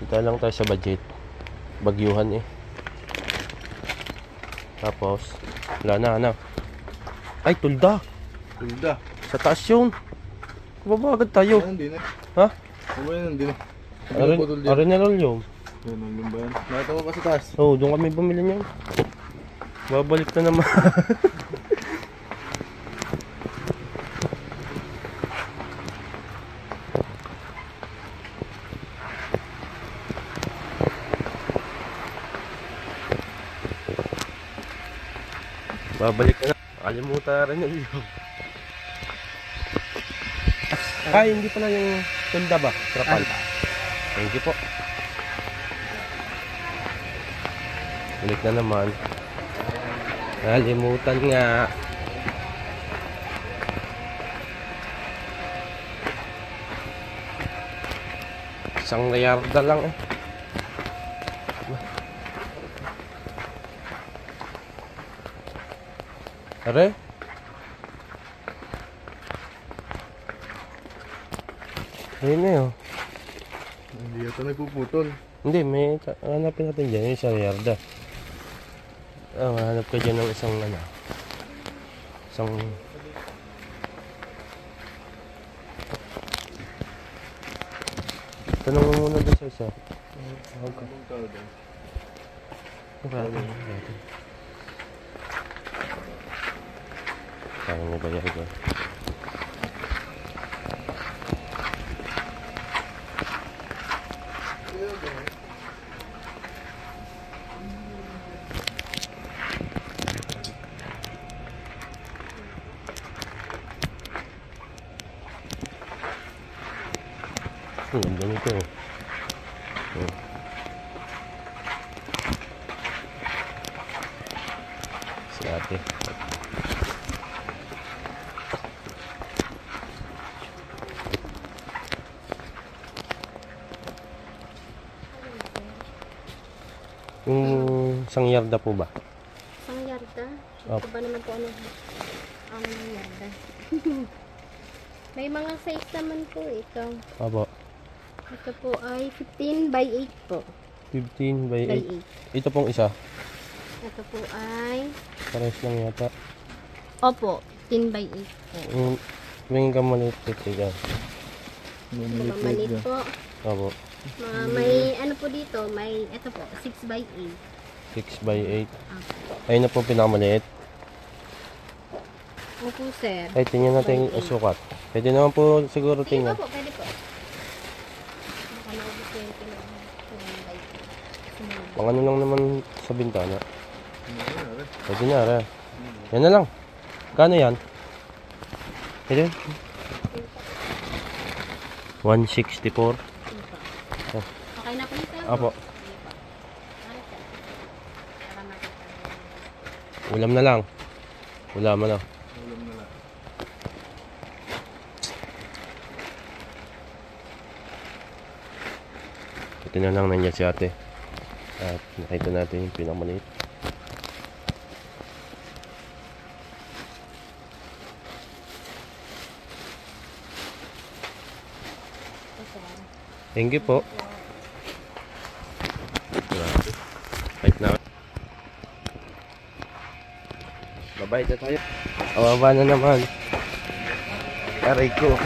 Kita lang tayo sa budget. Bagyuhan eh. Tapos wala na, ano? Ay, tulda. Sa taas yun. Baba agad tayo. Hindi na. Ha? Hindi na. Arenal yun. Yan ang lumbayan. Nakita mo pa sa taas. Oo, doon kami bumili niyan. Babalik na naman. Babalik na. Kalimutan rin yun. Ay, hindi pala yung tunda ba? Trapal. Thank you po. Ulit na naman. Nalimutan nga. Isang yarda lang eh. Are? Ayun na yun. Hindi ito nagpuputol. Hindi, may hanapin natin dyan yung isang yarda. Hanap ka dyan ng isang ano. Isang... Tanong mo muna doon sa isa. Kaya mo ba yan dyan? Ang ganda nito. Si ate. Yung isang yarda po ba? Ang yarda? Opo. Ito ba naman po ano? Ang yarda. May mga size naman po ito. Opo. Ito po ay 15 by 8 po. 15 by By 8. Ito pong isa. Ito po ay... Pares lang yata. Opo, 15 by 8 po. May kamalit ito yan. Mamalit po. Opo. May ano po dito, may ito po, 6 by 6 by 8. 8. Ayun na po pinakamaliit. Opo, sir. Ay, tingnan natin yung sukat. Pwede naman po siguro Sige tingnan. po, pwede po. Baka naubos ko yung pinag-7 by 8. Pang ano lang naman sa bintana. Pwede na, ara. Yan na lang. Kano yan? Pwede? 164. Okay na po ito? Apo. Ano po? Para makita. Ulam na lang. Ulam na. Ito na lang nandiyan si ate. At nakita natin yung pinakamaliit. Thank you po. Grabe. Fight na. Babay na tayo. Awawa na naman. Aray ko.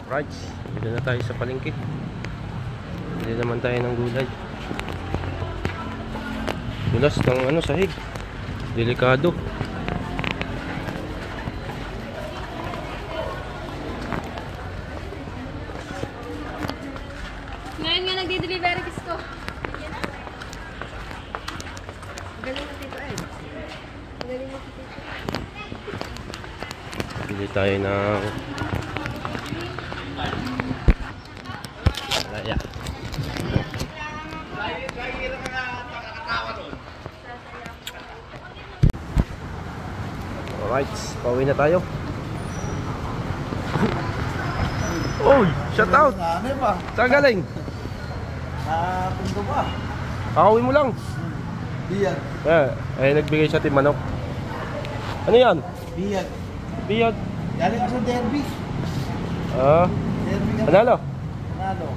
Right. Dito na tayo sa palengke. Hindi naman tayo ng gulay. Dulas ng ano, sahig. Delikado. Ngayon nga nagdi-delivery ko. Galing na dito eh. Galing na dito. Bili tayo ng alaya. Alright, pauwi na tayo. Oy, shout out! Ano ba? Saan galing? Pundo ba? Kakauwi mo lang. Biyag. Nagbigay siya manok. Ano yan? Biyag. Biyag. Galing ka sa derby. Derby ka. Panalo? Panalo.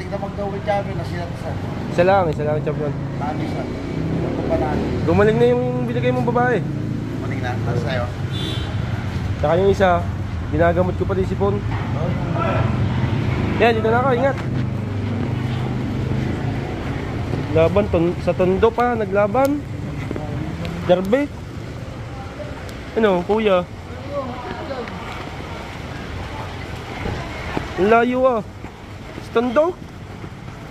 Tignan mag-double champion na sila sa. Isa lang champion. Tami sa. Ito panalo. Gumaling na yung binigay mong babae. Maling na. Para sa'yo. Tsaka yung isa, ginagamot ko pati sipon. Yan, dito na ako, ingat. Laban, sa tondo pa, naglaban. Derby. Ano, kuya? Layo ah. Sa tondo.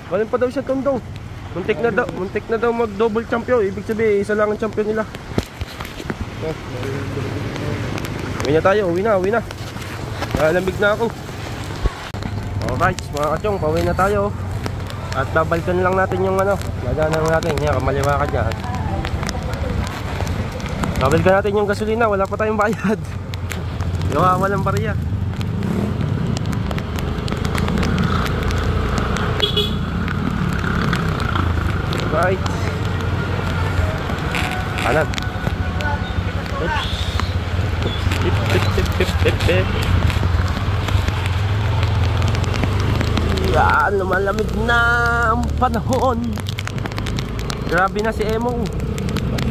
Galing pa daw siya tondo. Muntik na daw mag double champion. Ibig sabihin, isa lang ang champion nila. Uwi na tayo, uwi na. Nalamig na ako. Alright, mga kachong, pauwi na tayo. At babalikan lang natin yung laganan natin. Yan, kamaliwa ka dyan. Babalikan natin yung gasolina, wala pa tayong bayad. Walang bariya. Right. Kanan. Yan, lumalamig na ang panahon. Grabe na si Emong.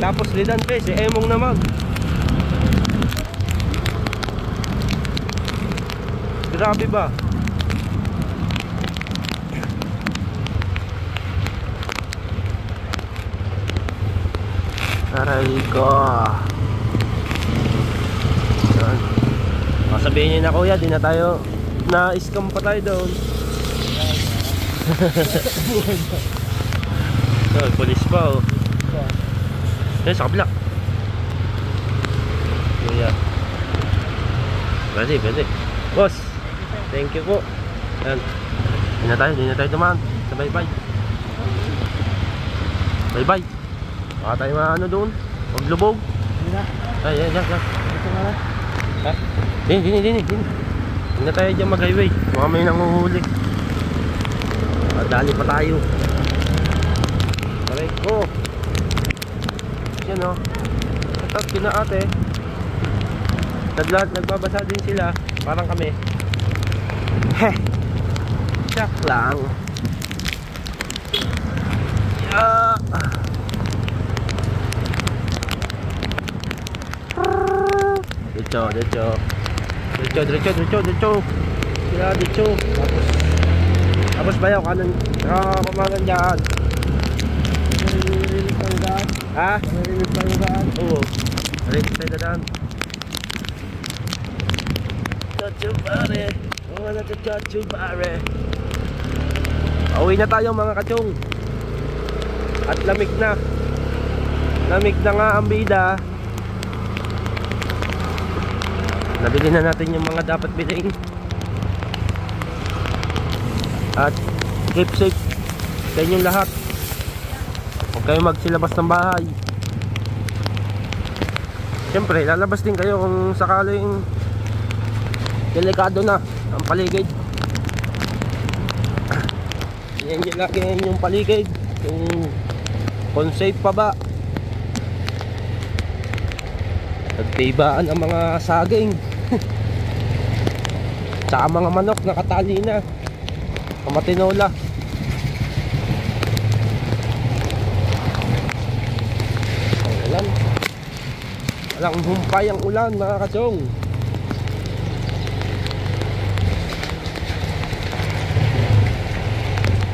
Tapos lidan pa si Emong naman. Grabe ba? Aray ko. Sabihin niyo na kuya, di na tayo na-scam pa tayo doon. Polis pa oh. Sa kabila. Kuya. Pwede. Boss, thank you po. Yan. Di na tayo dumaan. Bye-bye. Bye-bye. Baka tayo doon. Huwag lubog. Ay. Ha? Dini. Huwag na tayo dyan mag-highway. Baka may nanguhuli. Dali pa tayo. Aray ko. Yan o. At kina ate. Nagbabasa din sila. Parang kami. Heh. Sak lang. Yeah. Diretso. Sila diretso. Tapos bayaw kanan. Pamagan dyan. Narinig tayo daan. Ha? Narinig tayo daan. Oo. Narinig tayo daan. Chachubare. Oo na chachubare. Pauwi na tayo mga kachong. At lamig na. Lamig na nga ang bida. Nabili na natin yung mga dapat bilhin. At keep safe sa inyong lahat. Huwag kayo magsilabas ng bahay. Siyempre lalabas din kayo kung sakaling delikado na ang paligid. Yan yung lagi yung paligid. Kung safe pa ba. Nagtibaan ang mga saging. Tsaka mga manok nakatali na. Kamatinola. Ang ulan. Walang humpay ang ulan mga kachong.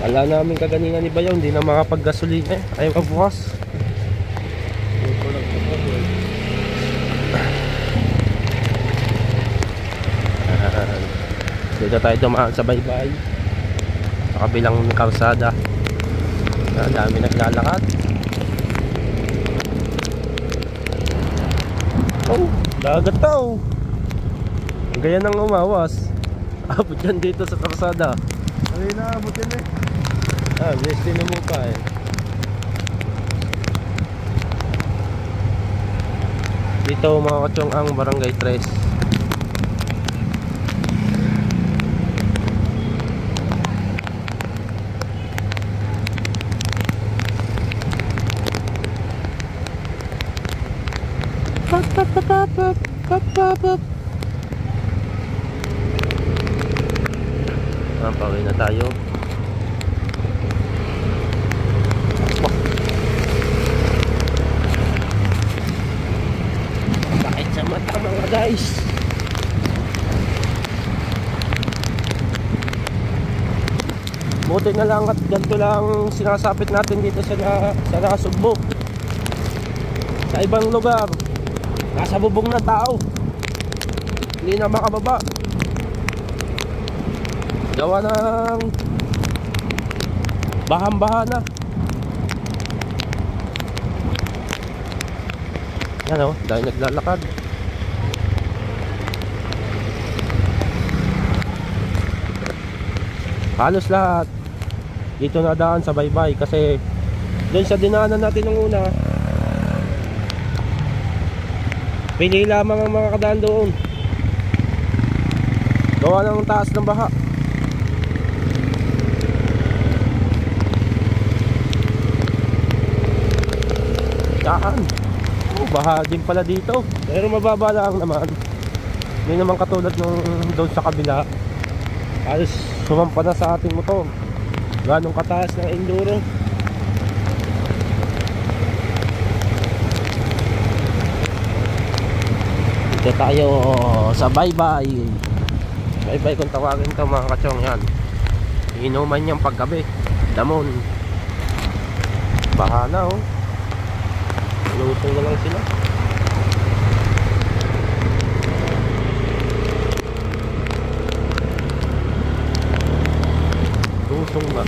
Wala namin kaganina ni Bayaw. Hindi na makapag-gasolina. Ayaw ka bukas. Dito tayo dumaan sa baybay. Sa kabilang kalsada. Ang dami naglalakad. Oh, dagat tao. Gaya nang umawas. Abot yan dito sa kalsada. Ay na, abot yan eh. Destin mo pa eh. Dito mga kachong ang Barangay 3. Pauwi na tayo. Bakit sa mata mga guys? Buti na lang at ganito lang sinasapit natin dito sa Nasugbo. Sa ibang lugar nasa bubong ng tao, hindi na makababa. Gawa ng bahang-baha na. Yan o, dahil naglalakad. Halos lahat dito na daan sa baybay kasi doon sa dinaanan natin nung una, pili lamang ang mga kadaan doon. Gawa ng taas ng baha. Saan? Oh, baha din pala dito. Pero mababa lang naman. Hindi naman katulad nung doon sa kabila. Halos sumampa na sa ating motor. Ganong kataas ng enduro. Dito tayo sa baybay. Baybay kung tawagin ito mga kachong. Yan, inuman niyang paggabi. Damon. Baha na oh. Lutong na lang sila. Lusong na.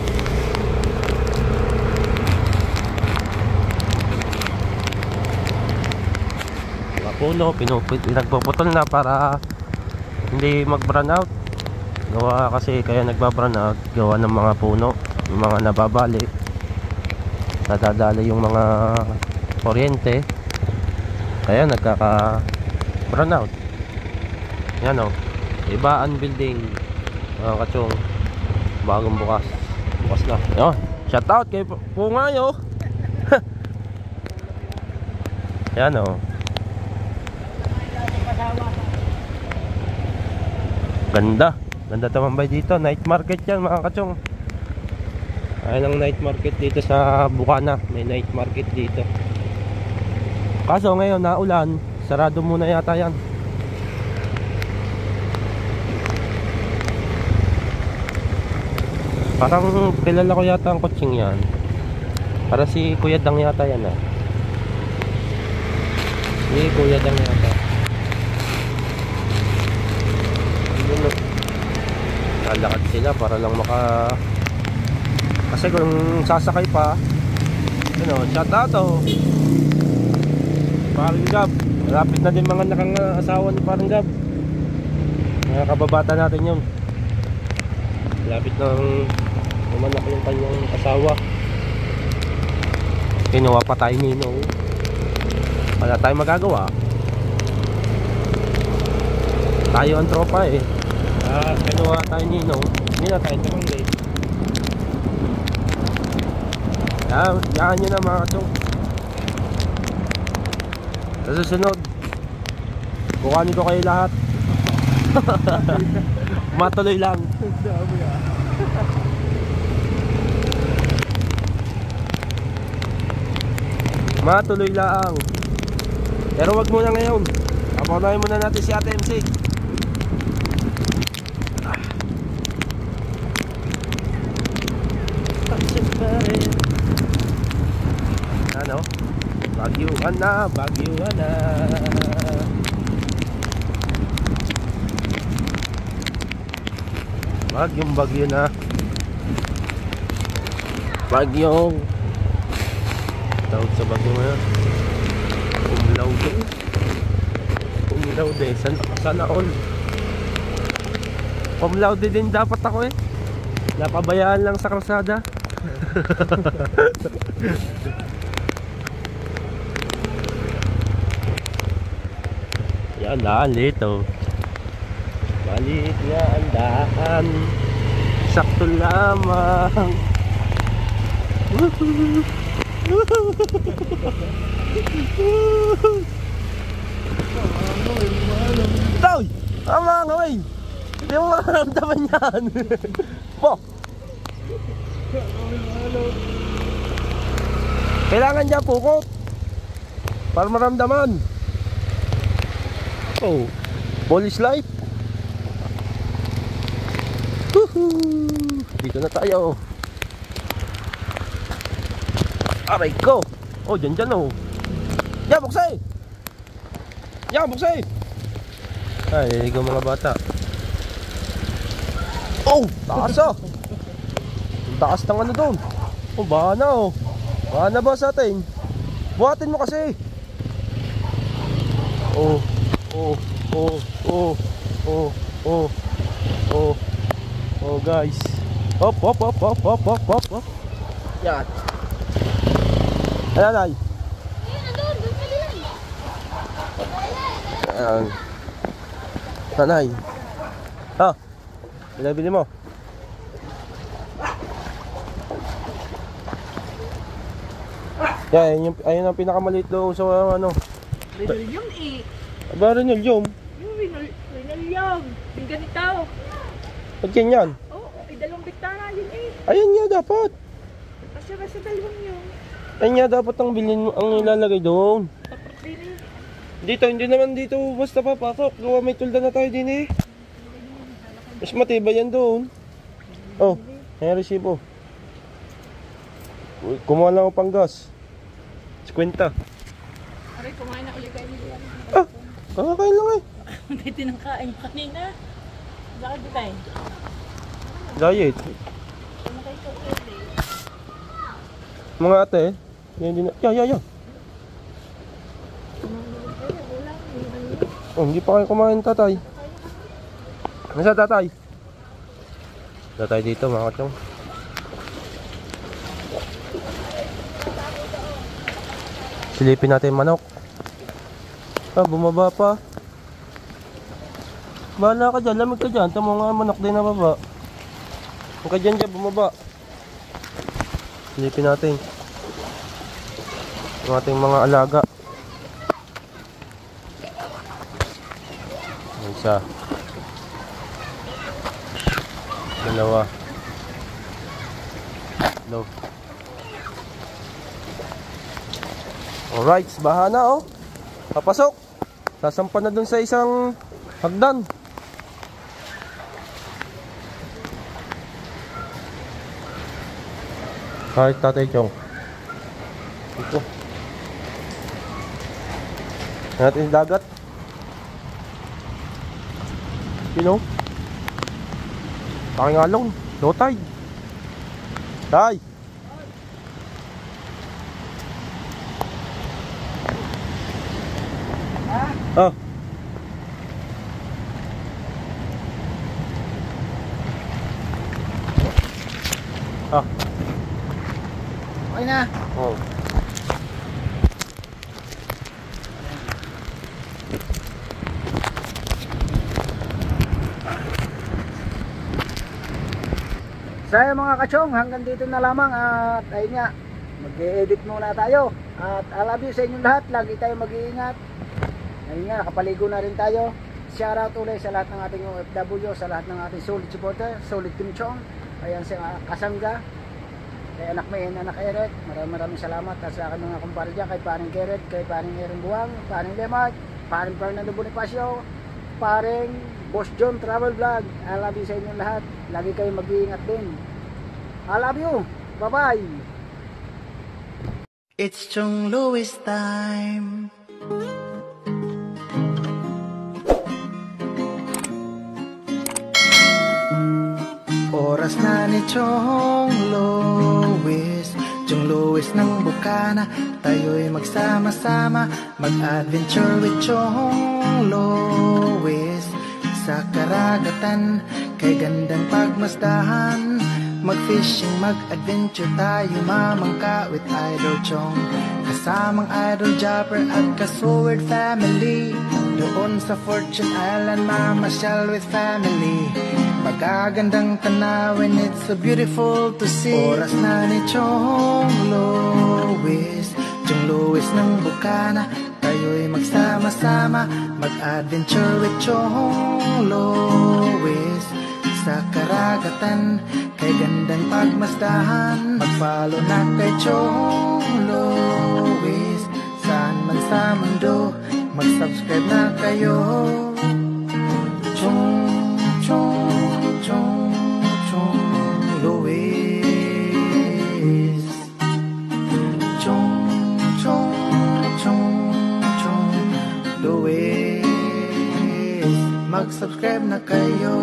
Mga puno, pinagpuputol na para hindi mag-burn out. Gawa kasi kaya nagba-burn out, gawa ng mga puno, yung mga nababali, nadadali yung mga kuryente, kaya nagkaka-burn out. Yan o, Ibaan Building mga kachong, bagong bukas na. Yan, shout out kay Pungayo. Yan o, ganda tumambay dito. Night market yan mga kachong. Ayan ang night market dito sa Bukana. May night market dito. Kaso ngayon naulan, sarado muna yata yan. Parang kilala ko yata ang kutsing yan. Para si Kuya Dang yata yan ah. Si Kuya Dang yata. Lalakad sila para lang maka... Kasi kung sasakay pa, ano, shout out oh. Parang Gab, malapit na din mga nakang-asawa ni Parang Gab. Mga kababata natin yun. Malapit nang umanak yung kanyang asawa. Kinuha pa tayo nino. Wala tayong magagawa. Tayo ang tropa eh. Kinuha tayo nino. Hindi na tayo tumanggi. Yan nyo na mga kachong. Sa susunod, kukanin ko kayo lahat. Matuloy lang. Matuloy lang. Pero wag muna ngayon. Papunahin muna natin si Ate MC. Ano? Bagyuhan na, bagyuhan na. Bagyo na. Bagyong tawag sa bagyo ngayon. Umlaude. Sana all. Umlaude din dapat ako eh. Napabayaan lang sa kalsada. Yan, daan dito. Maliit nga ang daan, sakto lamang. Toy! Tama nga wey! Hindi mo makaramdaman yan. Po! Kailangan niya pukot para maramdaman. Oh, police life. Dito na tayo. Aray ko. Oh, dyan oh. Yan, buksay. Yan, buksay. Ay, niligaw mga bata. Oh, taas ah. Taas ng ano doon. Oh, baha na oh. Baha na ba sa atin? Buhatin mo kasi. Oh, oh, oh, oh, oh, oh, oh, oh guys. Hop, hop, hop, hop, hop, hop, hop, hop. Yan. Ayan ay. Ayan. Nanay. Ha? Binabili mo? Yan, ayun ang pinakamaliit doon sa ano. Rinolium eh. Aba, Rinolium. Yung rinolium. Yung ganito. Ba't ganyan? Oo, may 2 biktara yun eh. Ayun nga dapat. Kasi sa 2 yun. Ayun nga dapat ang bilhin mo, ang ilalagay doon. Bili. Dito, hindi naman dito basta papasok. Gawa may tulda na tayo din eh. Mas matibay yan doon. Oh, ayan resibo. Kumuha lang ako pang gas. 50. Aray, kumain na ulit kayo nila. Ah, kakakain lang eh. Hindi tinangkain kanina. Bakit di tayo? Diet. Mga ate, yan din. Ya. Oh, hindi pa kayo kumain, tatay. Nasa tatay? Tatay dito, mga katsong. Silipin natin yung manok. Ah, bumaba pa. Bahala ka dyan, lamig ka dyan. Tamo nga manok din na baba. Huwag ka dyan bumaba. Silipin natin yung ating mga alaga. Isa. Dalawa. No. Alright, baha na oh. Papasok. Sasampan na dun sa isang hagdan. Kahit tatay Chong. Ito. Natin yung dagat. You know? Paking along. Low tide. Tay! Oh. Ah. Okay na. Oh. So mga kachong, hanggang dito na lamang at ayun nga, mag-e-edit muna tayo. At I love you sa inyong lahat, lagi tayo mag-iingat. Ayun nga, nakapaligo na rin tayo. Shout out ulit sa lahat ng ating OFW, sa lahat ng ating solid supporter, solid Team Chong. Ayan si Kasangga, kay anak May, anak Eric, maraming salamat. At sa akin mga kumpare dyan, kay paring Keret, kay paring Erin Buwang, paring Lemart, paring Fernando Bonifacio, paring Boss John Travel Vlog. I love you sa inyong lahat, lagi kayo mag-iingat din. I love you, bye bye. It's Chong Louis time. Oras na ni Chong Louis, Chong Louis ng Bukana. Tayo'y magsama-sama, mag-adventure with Chong Louis. Sa karagatan, kay gandang pagmasdahan, mag-fishing, mag-adventure tayo, mamangka with Idol Chong. Kasamang Idol Jumper at ka-Sword family. Doon sa Fortune Island, mamasyal with family. Magagandang tanawin, it's so beautiful to see. Oras na ni Chong Louis, Chong Louis ng Bukana. Tayo'y magsama-sama, mag-adventure with Chong Louis. Sa karagatan, kay gandang pagmasdahan, mag-follow na kay Chong Louis. Saan man sa mundo, mag-subscribe na kayo. Chong Louis. Chong Louis. Mag-subscribe na kayo.